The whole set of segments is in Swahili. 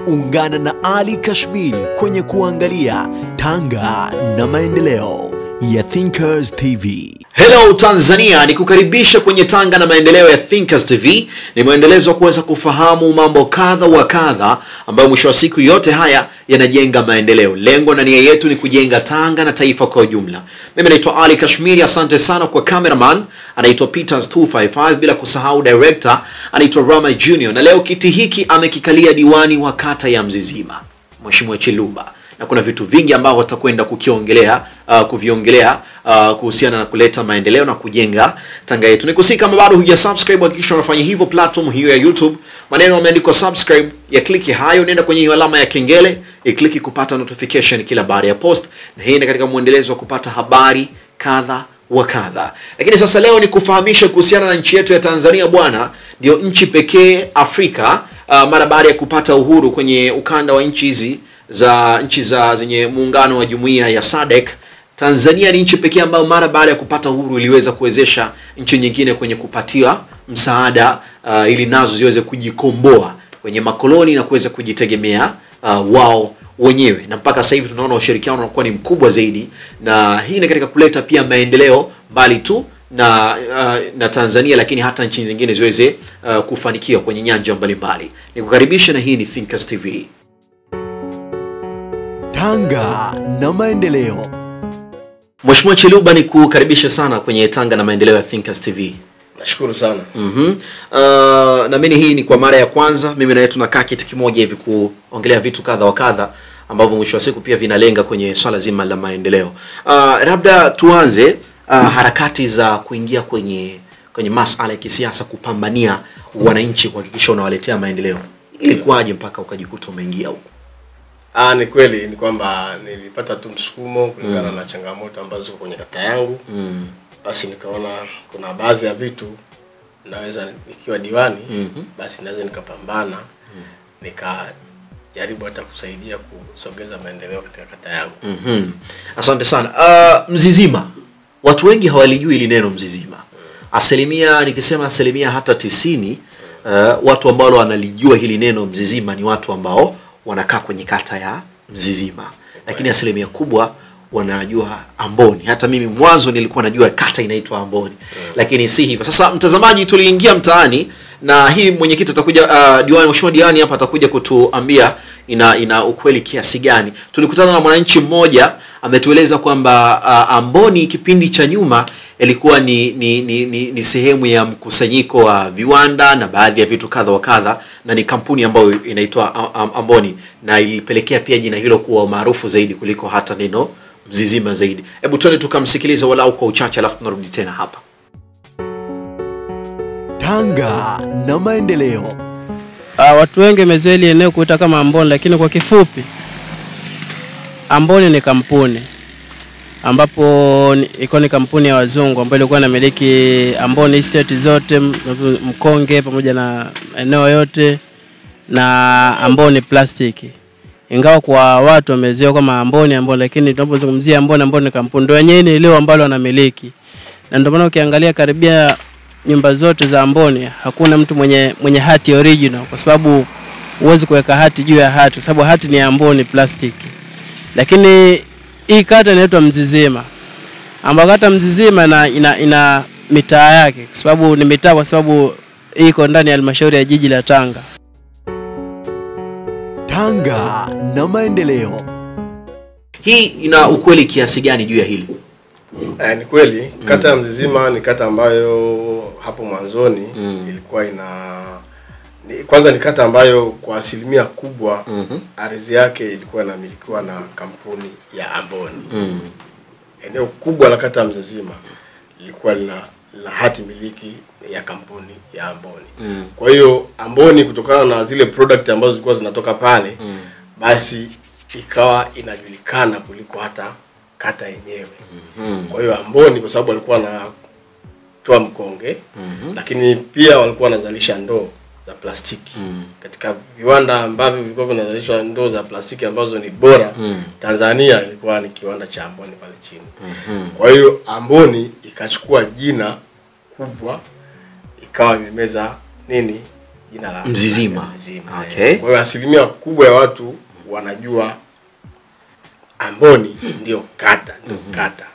Ungana na Ali Kashmir kwenye kuangalia Tanga na Maendeleo ya Thinkers TV. Hello Tanzania, nikukaribisha kwenye Tanga na Maendeleo ya Thinkers TV. Ni mwendelezo wa kuweza kufahamu mambo kadha wa kadha ambayo mwisho wa siku yote haya yanajenga maendeleo. Lengo na nia yetu ni kujenga Tanga na taifa kwa ujumla. Mimi naitwa Ali Kashmir, asante sana kwa cameraman anaitwa Peters 255, bila kusahau director anaitwa Rama Junior. Na leo kiti hiki amekikalia diwani wa kata ya Mzizima, Mheshimiwa Chiluba. Na kuna vitu vingi ambavyo watakwenda kuviongelea kuhusiana na kuleta maendeleo na kujenga Tanga yetu. Nikusii kama bado hujasubscribe, hakikisha unafanya hivyo platform hiyo ya YouTube. Maneno yameandikwa subscribe, ya kliki hayo, nenda kwenye alama ya kengele, kliki kupata notification kila baada ya post. Na hii ni katika muendelezo wa kupata habari kadha wa kadha. Lakini sasa leo ni kufahamisha kuhusiana na nchi yetu ya Tanzania bwana. Ndio nchi pekee Afrika mara baada ya kupata uhuru kwenye ukanda wa nchi hizi zenye muungano wa jumuiya ya SADC. Tanzania ni nchi pekee ambayo mara baada ya kupata uhuru iliweza kuwezesha nchi nyingine kwenye kupatiwa msaada ili nazo ziweze kujikomboa kwenye makoloni na kuweza kujitegemea wao wenyewe. Na mpaka sasa hivi tunaona ushirikiano unakuwa ni mkubwa zaidi, na hii ni katika kuleta pia maendeleo bali tu na Tanzania, lakini hata nchi zingine ziweze kufanikiwa kwenye nyanja mbalimbali. Nikukaribisha, na hii ni Thinkers TV. Tanga na Maendeleo. Mheshimiwa Chiluba, ni kukaribisha sana kwenye Tanga na Maendeleo ya Thinkers TV. Nashukuru sana. Na mimi hii ni kwa mara ya kwanza mimi na wewe tunakaa kitu kimoja hivi kuongelea vitu kadha wa kadha ambavyo mwisho wa siku pia vinalenga kwenye swala zima la maendeleo. Labda tuanze harakati za kuingia kwenye masuala ya kisiasa, kupambania wananchi, kuhakikisha unawaletea maendeleo. Ilikuwaje mpaka ukajikuta umeingia huko? Ni kweli ni kwamba nilipata tu msukumo kulingana na changamoto ambazo ziko kwenye kata yangu. Basi nikaona kuna baadhi ya vitu naweza nikiwa diwani basi naweza nikapambana nikajaribu hata kusaidia kusogeza maendeleo katika kata yangu. Asante sana. Mzizima, watu wengi hawalijui ile neno Mzizima. Nikisema asilimia hata 90 watu ambao wanalijua hili neno Mzizima ni watu ambao wanakaa kwenye kata ya Mzizima. Lakini asilimia kubwa wanajua Amboni. Hata mimi mwanzo nilikuwa najua kata inaitwa Amboni. Lakini si hivyo. Sasa mtazamaji, tuliingia mtaani na hii mwenyekiti atakuja, Mheshimiwa diwani hapa atakuja kutuambia ina ukweli kiasi gani. Tulikutana na mwananchi mmoja ametueleza kwamba Amboni kipindi cha nyuma ilikuwa ni sehemu ya mkusanyiko wa viwanda na baadhi ya vitu kadha wa kadha, na ni kampuni ambayo inaitwa Amboni, na ilipelekea pia jina hilo kuwa maarufu zaidi kuliko hata neno Mzizima zaidi. Hebu tuone tukamsikiliza walau kwa uchache, alafu tunarudi tena hapa. Tanga na Maendeleo. Watu wengi wamezoea eneo kuita kama Amboni, lakini kwa kifupi Amboni ni kampuni ambapo iko ni kampuni ya wazungu ambayo ilikuwa inamiliki Amboni estate zote, Mkonge pamoja na eneo yote, na Amboni plastiki. Ingawa kwa watu wamezoea kama Amboni, lakini tunapozungumzia Amboni ni kampuni ndio yenyewe ni ile ambalo wanamiliki. Na ndio maana ukiangalia karibia nyumba zote za Amboni hakuna mtu mwenye hati original, kwa sababu huwezi kuweka hati juu ya hati, kwa sababu hati ni Amboni plastiki. Lakini hii kata inaitwa Mzizima, ambapo kata Mzizima ina mitaa yake, kwa sababu ni mitaa kwa sababu iko ndani ya halmashauri ya jiji la Tanga. Tanga na Maendeleo. Hii ina ukweli kiasi gani juu ya hili? Ni kweli kata ya Mzizima ni kata ambayo hapo mwanzoni ilikuwa kwanza ni kata ambayo kwa asilimia kubwa ardhi yake ilikuwa inamilikiwa na kampuni ya Amboni. Eneo kubwa la kata ya Mzizima lilikuwa lina hati miliki ya kampuni ya Amboni. Kwa hiyo Amboni, kutokana na zile product ambazo zilikuwa zinatoka pale, basi ikawa inajulikana kuliko hata kata yenyewe. Kwa hiyo Amboni, kwa sababu walikuwa wanatoa mkonge, lakini pia walikuwa wanazalisha ndoo za plastiki. Katika viwanda ambavyo vilikuwa vinazalisha ndoo za plastiki ambazo ni bora, Tanzania ilikuwa ni kiwanda cha Amboni pale chini. Kwa hiyo Amboni ikachukua jina kubwa, ikawa imemeza jina la Mzizima. Okay. Kwa hiyo asilimia kubwa ya watu wanajua Amboni ndio kata, ndio kata.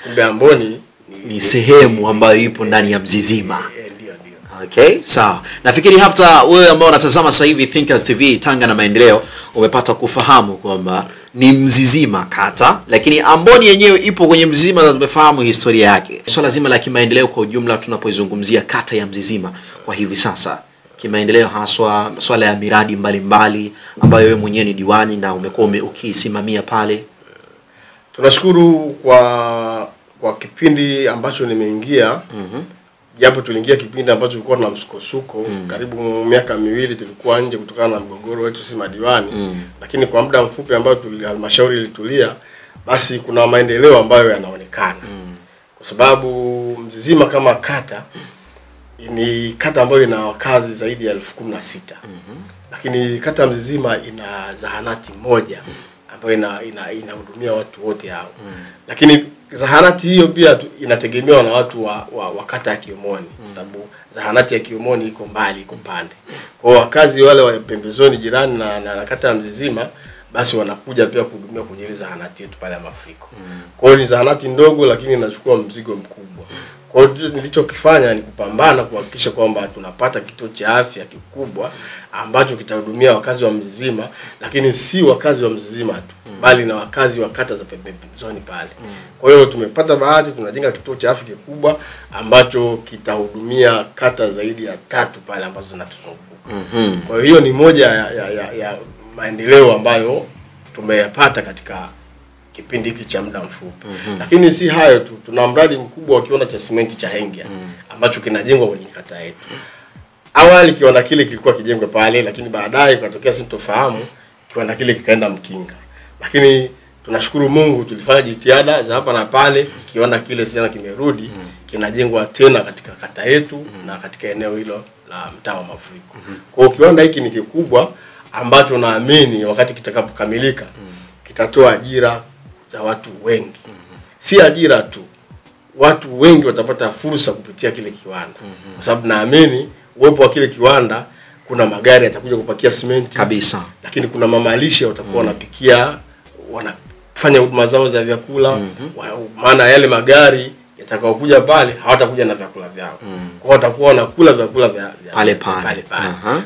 Kumbe Amboni ni sehemu ambayo ipo ndani ya Mzizima. Ndio. Okay, sawa. Nafikiri hata wewe ambao unatazama sasa hivi Thinkers TV Tanga na Maendeleo umepata kufahamu kwamba ni Mzizima kata, lakini Amboni yenyewe ipo kwenye Mzizima na tumefahamu historia yake. Swala zima la kimaendeleo kwa ujumla tunapoizungumzia kata ya Mzizima kwa hivi sasa, kimaendeleo haswa swala ya miradi mbalimbali ambayo wewe mwenyewe ni diwani na umekuwa ukisimamia pale. Tunashukuru kwa kipindi ambacho nimeingia. Japo tuliingia kipindi ambacho tulikuwa na msukosuko, karibu miaka miwili tulikuwa nje kutokana na mgogoro wetu si madiwani, lakini kwa muda mfupi ambao halmashauri ilitulia, basi kuna maendeleo ambayo yanaonekana. Kwa sababu Mzizima kama kata ni kata ambayo ina wakazi zaidi ya 16,000. Lakini kata ya Mzizima ina zahanati moja ambayo inahudumia watu wote hao. Lakini zahanati hiyo pia inategemewa na watu wa kata ya Kiomoni, sababu zahanati ya Kiomoni iko mbali, iko pande. Kwa hiyo wakazi wale wa pembezoni jirani na kata ya Mzizima basi wanakuja pia kuhudumia kwenye ile zahanati yetu pale ya Mafuriko. Kwa hiyo ni zahanati ndogo lakini inachukua mzigo mkubwa. Kwa hiyo nilichokifanya ni kupambana kuhakikisha kwamba tunapata kituo cha afya kikubwa ambacho kitahudumia wakazi wa Mzizima, lakini si wakazi wa Mzizima tu, bali na wakazi wa kata za pembezoni pale. Kwa hiyo tumepata bahati, tunajenga kituo cha afya kikubwa ambacho kitahudumia kata zaidi ya 3 pale ambazo zinatuzunguka. Kwa hiyo ni moja ya maendeleo ambayo tumeyapata katika kipindi hiki cha muda mfupi. Lakini si hayo tu, tuna mradi mkubwa wa kiwanda cha simenti cha Hengia ambacho kinajengwa kwenye kata yetu. Awali kiwanda kile kilikuwa kijengwe pale, lakini baadaye ikatokea sintofahamu, kiwanda kile kikaenda Mkinga. Lakini tunashukuru Mungu, tulifanya jitihada za hapa na pale, kiwanda kile sasa kimerudi, kinajengwa tena katika kata yetu na katika eneo hilo la mtaa wa Mafuriko. Kwa hiyo kiwanda hiki ni kikubwa ambacho naamini wakati kitakapokamilika kitatoa ajira za watu wengi. Si ajira tu, watu wengi watapata fursa kupitia kile kiwanda. Kwa sababu naamini uwepo wa kile kiwanda, kuna magari yatakuja kupakia simenti kabisa, lakini kuna mamalishe watakuwa wanapikia, wanafanya huduma zao za vyakula. Maana yale magari yatakayokuja pale hawatakuja na vyakula vyao. Kwa hiyo watakuwa wanakula vyakula vya pale.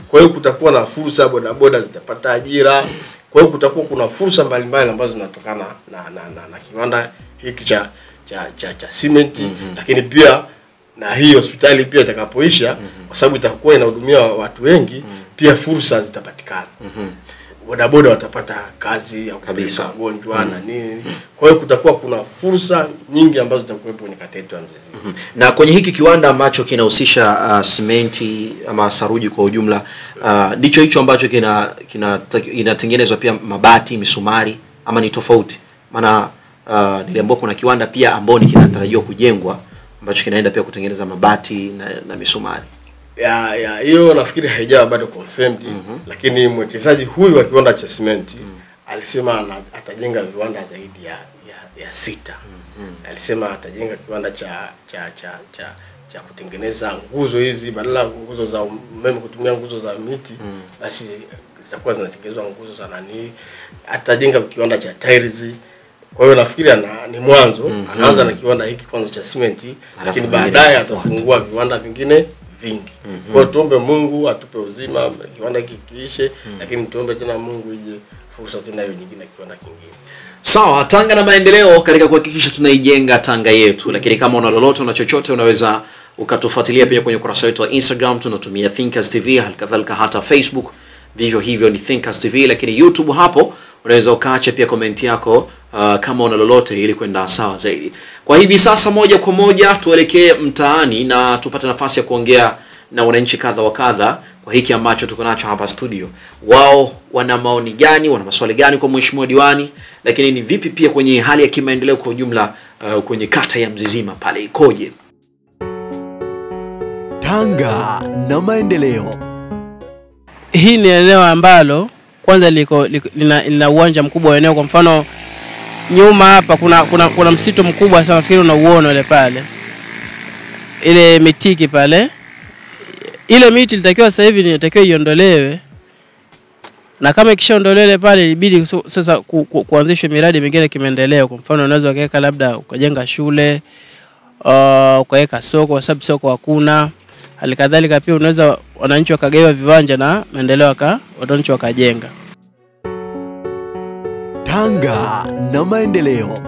Kwa hiyo kutakuwa na fursa, bodaboda zitapata ajira. Kwa hiyo kutakuwa kuna fursa mbalimbali ambazo zinatokana na kiwanda hiki cha simenti. Lakini pia na hii hospitali pia itakapoisha, kwa sababu itakuwa inahudumia watu wengi, pia fursa zitapatikana. Bodaboda watapata kazi ya kubeba wagonjwa na nini. Kwa hiyo kutakuwa kuna fursa nyingi ambazo zitakuwepo kwenye kata yetu ya Mzizima. Na kwenye hiki kiwanda ambacho kinahusisha simenti ama saruji kwa ujumla, ndicho hicho ambacho inatengenezwa pia mabati, misumari, ama ni tofauti? Maana niliambiwa kuna kiwanda pia ambao kinatarajiwa kujengwa ambacho kinaenda pia kutengeneza mabati na misumari. Hiyo nafikiri haijawa bado confirmed. Lakini mwekezaji huyu wa kiwanda cha simenti alisema atajenga viwanda zaidi ya 6. Alisema atajenga kiwanda cha kutengeneza nguzo hizi, badala nguzo za umeme kutumia nguzo za miti, basi zitakuwa zinatengenezwa nguzo za nani. Atajenga kiwanda cha tiles. Kwa hiyo nafikiri ni mwanzo, anaanza na kiwanda hiki kwanza cha simenti, lakini baadaye atafungua viwanda vingine vingi. Kwa tuombe Mungu atupe uzima kiwanda hiki kiishe, lakini tuombe tena Mungu ije fursa tena hiyo nyingine kiwanda kingine. Sawa, Tanga na Maendeleo katika kuhakikisha tunaijenga Tanga yetu. Lakini kama una lolote na chochote, unaweza ukatufuatilia pia kwenye ukurasa wetu wa Instagram, tunatumia Thinkers TV, halikadhalika hata Facebook vivyo hivyo ni Thinkers TV. Lakini YouTube hapo unaweza ukaacha pia comment yako kama una lolote, ili kwenda sawa zaidi. Kwa hivi sasa moja kwa moja tuelekee mtaani na tupate nafasi ya kuongea na wananchi kadha wa kadha kwa hiki ambacho tuko nacho hapa studio. Wao wana maoni gani, wana maswali gani kwa mheshimiwa diwani, lakini ni vipi pia kwenye hali ya kimaendeleo kwa ujumla kwenye kata ya Mzizima pale ikoje? Tanga na Maendeleo. Hii ni eneo ambalo kwanza lina uwanja mkubwa wa eneo. Kwa mfano nyuma hapa kuna msitu mkubwa sana, fikiri unauona ile pale, ile mitiki pale ile miti ilitakiwa sasa hivi inatakiwa iondolewe, na kama ikishaondolewe pale ilibidi sasa kuanzishwe miradi mingine kimaendeleo. Kwa mfano unaweza ukaweka labda ukajenga shule, ukaweka soko kwa sababu soko hakuna. Halikadhalika pia unaweza wananchi wakagawa viwanja na maendeleo wananchi wakajenga. Tanga na maendeleo.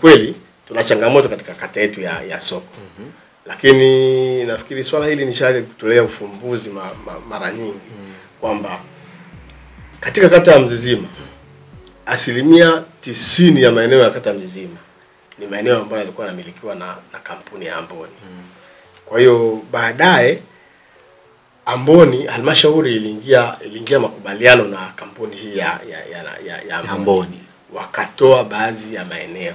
Kweli tuna changamoto katika kata yetu ya soko. Lakini nafikiri swala hili ni shari kutolea ufumbuzi mara nyingi kwamba katika kata ya Mzizima 90% ya maeneo ya kata ya Mzizima ni maeneo ambayo yalikuwa yanamilikiwa na kampuni ya Amboni. Kwa hiyo baadaye Amboni, halmashauri iliingia makubaliano na kampuni hii ya Amboni, wakatoa baadhi ya maeneo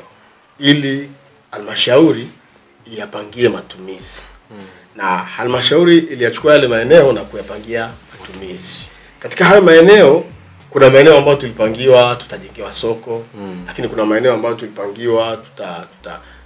ili halmashauri iyapangie matumizi. Na halmashauri iliyachukua yale maeneo na kuyapangia matumizi. Katika hayo maeneo kuna maeneo ambayo tulipangiwa tutajengewa soko, lakini kuna maeneo ambayo tulipangiwa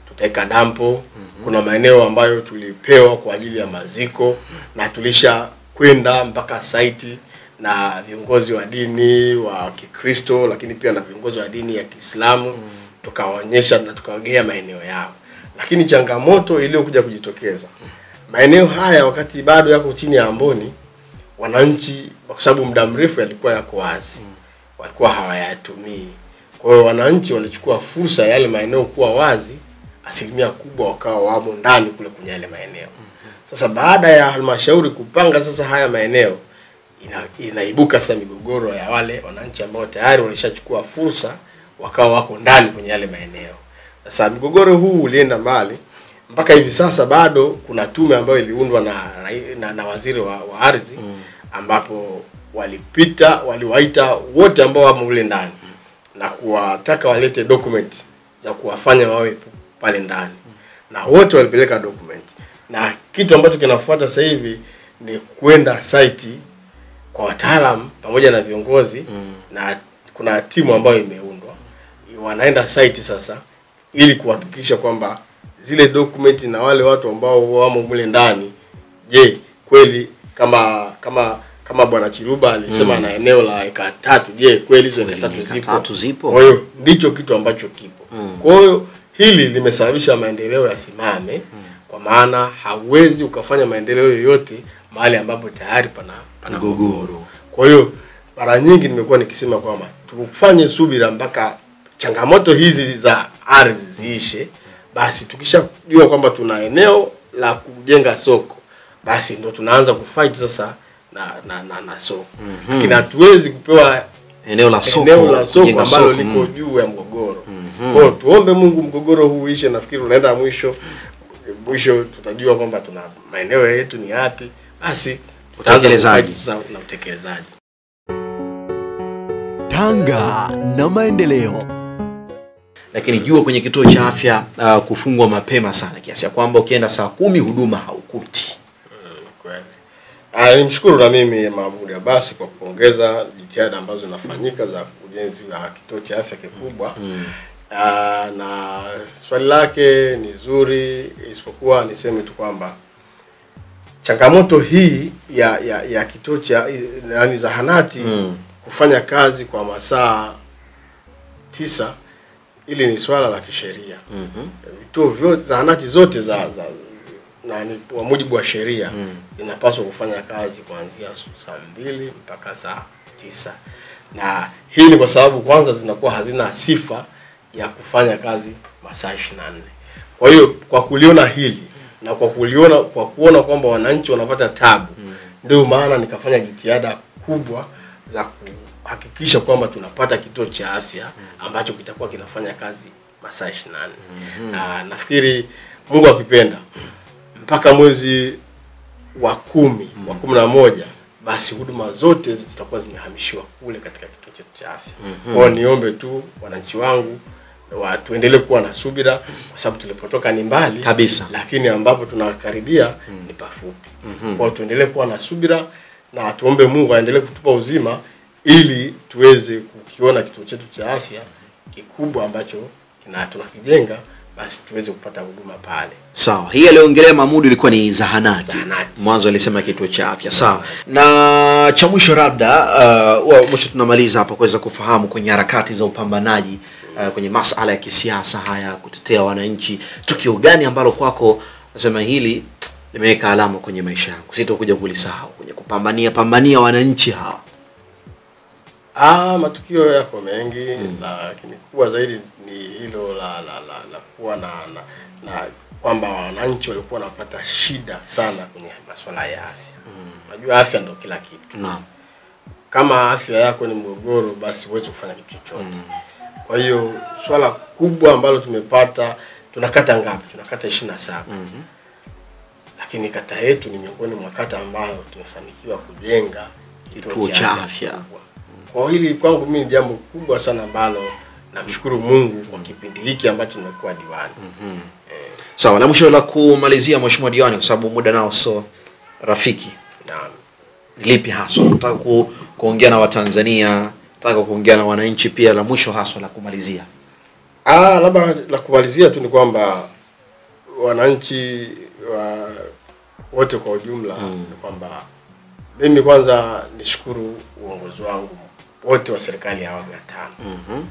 tutaweka dampo, kuna maeneo ambayo tulipewa kwa ajili ya maziko, na tulisha kwenda mpaka site na viongozi wa dini wa Kikristo, lakini pia na viongozi wa dini ya Kiislamu, tukawaonyesha na tukawagea maeneo yao. Lakini changamoto iliyokuja kujitokeza, maeneo haya wakati bado yako chini ya Amboni, wananchi kwa sababu muda mrefu yalikuwa yako wazi, walikuwa hawayatumii. Kwa hiyo wananchi walichukua fursa yale maeneo kuwa wazi, asilimia kubwa wakawa wamo ndani kule kwenye yale maeneo. Sasa baada ya halmashauri kupanga sasa haya maeneo, inaibuka sasa migogoro ya wale wananchi ambao tayari walishachukua fursa wakawa wako ndani kwenye yale maeneo. Sasa migogoro huu ulienda mbali mpaka hivi sasa bado kuna tume ambayo iliundwa na waziri wa ardhi, ambapo waliwaita wote ambao wamo ule ndani na kuwataka walete document za kuwafanya wawe pale ndani, na wote walipeleka document. Na kitu ambacho kinafuata sasa hivi ni kwenda site kwa wataalamu pamoja na viongozi, na kuna timu ambayo imeundwa, wanaenda site sasa ili kuhakikisha kwamba zile document na wale watu ambao wamo mule ndani, je, kweli kama bwana Chiruba alisema na eneo la eka 3, je, kweli hizo eka 3 zipo? Kwa hiyo ndicho kitu ambacho kipo. Kwa hiyo hili limesababisha maendeleo yasimame, kwa maana hauwezi ukafanya maendeleo yoyote mahali ambapo tayari pana mgogoro. Kwa hiyo mara nyingi nimekuwa nikisema kwamba tufanye subira mpaka changamoto hizi za ardhi ziishe. Basi tukishajua kwamba tuna eneo la kujenga soko, basi ndo tunaanza kufight sasa na soko. Lakini hatuwezi kupewa eneo la soko ambalo liko juu ya mgogoro. Kwa hiyo tuombe Mungu mgogoro huu uishe. Nafikiri unaenda mwisho tutajua kwamba tuna maeneo yetu ni yapi, basi utekelezaji na utekelezaji. Tanga na maendeleo. Lakini jua kwenye kituo cha afya kufungwa mapema sana kiasi ya kwamba ukienda saa 10 huduma haukuti. Kweli. Nimshukuru na mimi Mahmud Abbas kwa kupongeza jitihada ambazo zinafanyika za ujenzi wa kituo cha afya kikubwa. Na swali lake ni zuri, isipokuwa niseme tu kwamba changamoto hii ya kituo cha zahanati kufanya kazi kwa masaa 9, ili ni swala la kisheria. Vituo vyote zahanati zote kwa mujibu wa sheria inapaswa kufanya kazi kuanzia saa 2 mpaka saa 9. Na hii ni kwa sababu kwanza zinakuwa hazina sifa ya kufanya kazi masaa 24. Kwa hiyo kwa kuliona hili na kwa kuona kwamba wananchi wanapata tabu, ndio maana nikafanya jitihada kubwa za kuhakikisha kwamba tunapata kituo cha afya ambacho kitakuwa kinafanya kazi masaa 24. Na nafikiri Mungu akipenda mpaka mwezi wa 10 wa 11 basi huduma zote zitakuwa zimehamishiwa kule katika kituo chetu cha afya. Kwa niombe tu wananchi wangu tuendelee kuwa na subira, kwa sababu tulipotoka ni mbali kabisa, lakini ambapo tunakaribia ni pafupi. Kwa tuendelee kuwa na subira na tuombe Mungu aendelee kutupa uzima ili tuweze kukiona kituo chetu cha afya kikubwa ambacho tunakijenga basi tuweze kupata huduma pale. Sawa. Hii aliongelea Mahmud ilikuwa ni zahanati. Mwanzo alisema kituo cha afya. Sawa. Na cha mwisho labda mwisho tunamaliza hapa kuweza kufahamu kwenye harakati za upambanaji kwenye masuala ya kisiasa haya, kutetea wananchi, tukio gani ambalo kwako nasema hili limeweka alama kwenye maisha yangu, sitokuja kulisahau kwenye pambania wananchi hawa? Matukio yako mengi, lakini kubwa zaidi ni hilo la kuwa na kwamba wananchi walikuwa wanapata shida sana kwenye masuala ya afya. Unajua afya ndio kila kitu. Naam. Kama afya yako ni mgogoro, basi huwezi kufanya kitu chochote. Kwa hiyo swala kubwa ambalo tumepata, tunakata ngapi? Tunakata 27. Lakini kata yetu ni miongoni mwa kata ambayo tumefanikiwa kujenga kituo cha afya. Kwa hili kwangu mimi ni jambo kubwa sana ambalo namshukuru Mungu kwa kipindi hiki ambacho nimekuwa diwani. Sawa, na mwisho la kumalizia Mheshimiwa Diwani, kwa sababu muda nao so rafiki. Naam. Lipi haswa nataka kuongea na Watanzania, nataka kuongea na wananchi pia, la mwisho haswa la kumalizia? Labda la kumalizia tu ni kwamba wananchi wote kwa ujumla ni kwamba mimi kwanza nishukuru uongozi wangu wote wa serikali ya awamu ya 5.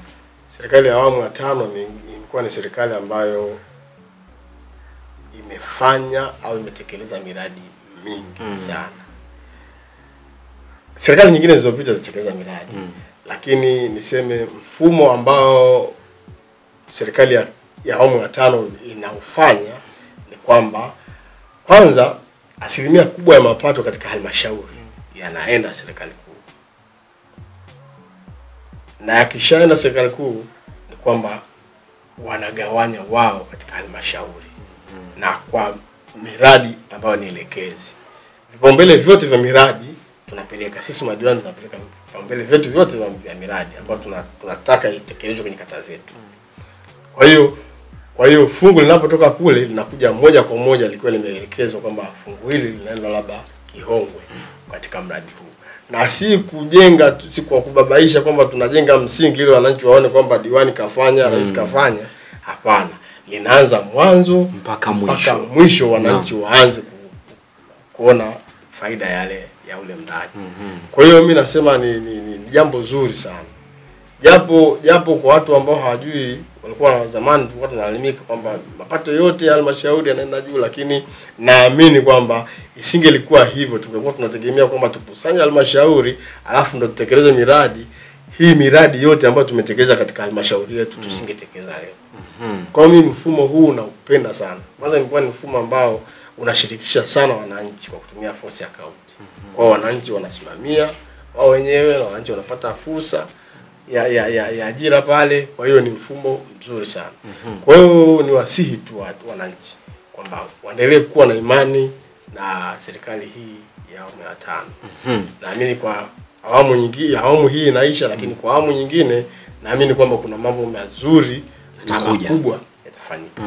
Serikali ya awamu ya 5 imekuwa ni serikali ambayo imefanya au imetekeleza miradi mingi sana. Serikali nyingine zilizopita zitekeleza miradi, lakini niseme mfumo ambao serikali ya awamu ya 5 inaufanya ni kwamba kwanza asilimia kubwa ya mapato katika halmashauri yanaenda serikali kuu. Na yakishaenda serikali kuu ni kwamba wanagawanya wao katika halmashauri na kwa miradi ambayo ni elekezi. Vipaumbele vyote vya miradi tunapeleka sisi madiwani, tunapeleka vipaumbele vyote vya miradi ambayo tunataka itekelezwe kwenye kata zetu. Kwa hiyo fungu linapotoka kule linakuja moja kwa moja likiwa limeelekezwa kwamba fungu hili linaenda labda Kihongwe katika mradi huu. Na si kujenga, si kwa kubabaisha kwamba tunajenga msingi ili wananchi waone kwamba diwani kafanya, rais kafanya. Hapana. Linaanza mwanzo mpaka mwisho wananchi waanze kuona faida yale ya ule mradi. Kwa hiyo mimi nasema ni jambo zuri sana. Japo kwa watu ambao hawajui, walikuwa zamani tulikuwa tunalalamika kwamba mapato yote ya halmashauri yanaenda juu, lakini naamini kwamba isingelikuwa hivyo. Tungekuwa tunategemea kwamba tukusanye halmashauri alafu ndo tutekeleze miradi. Hii miradi yote ambayo tumetekeleza katika halmashauri yetu tusingetekeleza leo. Kwa hiyo mimi mfumo huu naupenda sana. Kwanza ni mfumo ambao unashirikisha sana wananchi kwa kutumia force account. Kwa wananchi wanasimamia wao wenyewe na wananchi wanapata fursa ya ajira pale. Kwa hiyo ni mfumo mzuri sana. Kwa hiyo ni wasihi tu wananchi kwamba waendelee kuwa na imani na serikali hii ya awamu ya 5. Naamini kwa awamu hii inaisha, lakini kwa awamu nyingine naamini kwamba kuna mambo mazuri na makubwa yatafanyika.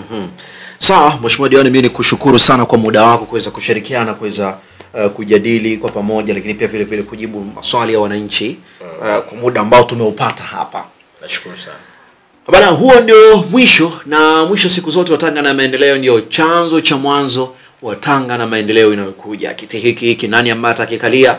Sawa, Mheshimiwa Diwani, mimi nikushukuru sana kwa muda wako kuweza kushirikiana, kuweza kujadili kwa pamoja, lakini pia vile vile kujibu maswali ya wananchi kwa muda ambao tumeupata hapa. Nashukuru sana. Bana, huo ndio mwisho, na mwisho siku zote wa Tanga na Maendeleo ndio chanzo cha mwanzo wa Tanga na Maendeleo inayokuja. Kiti hiki nani ambaye atakikalia,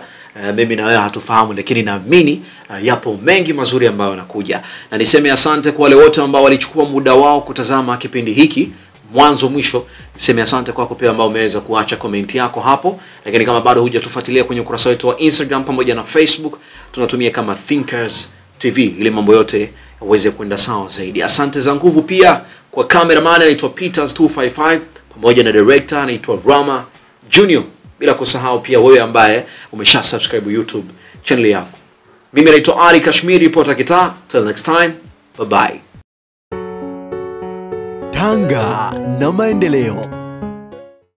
mimi na wewe hatufahamu, lakini naamini yapo mengi mazuri ambayo yanakuja. Na niseme asante kwa wale wote ambao walichukua muda wao kutazama kipindi hiki mwanzo mwisho. Niseme asante kwako pia ambao umeweza kuacha comment yako hapo. Lakini kama bado hujatufuatilia kwenye ukurasa wetu wa Instagram pamoja na Facebook, tunatumia kama Thinkers TV ili mambo yote yaweze kwenda sawa zaidi. Asante za nguvu pia kwa cameraman anaitwa Peters 255 pamoja na director anaitwa Rama Junior, bila kusahau pia wewe ambaye umesha subscribe YouTube channel yako. Mimi naitwa Ali Kashmiri, reporter kitaa. Till next time, bye bye. Tanga na Maendeleo.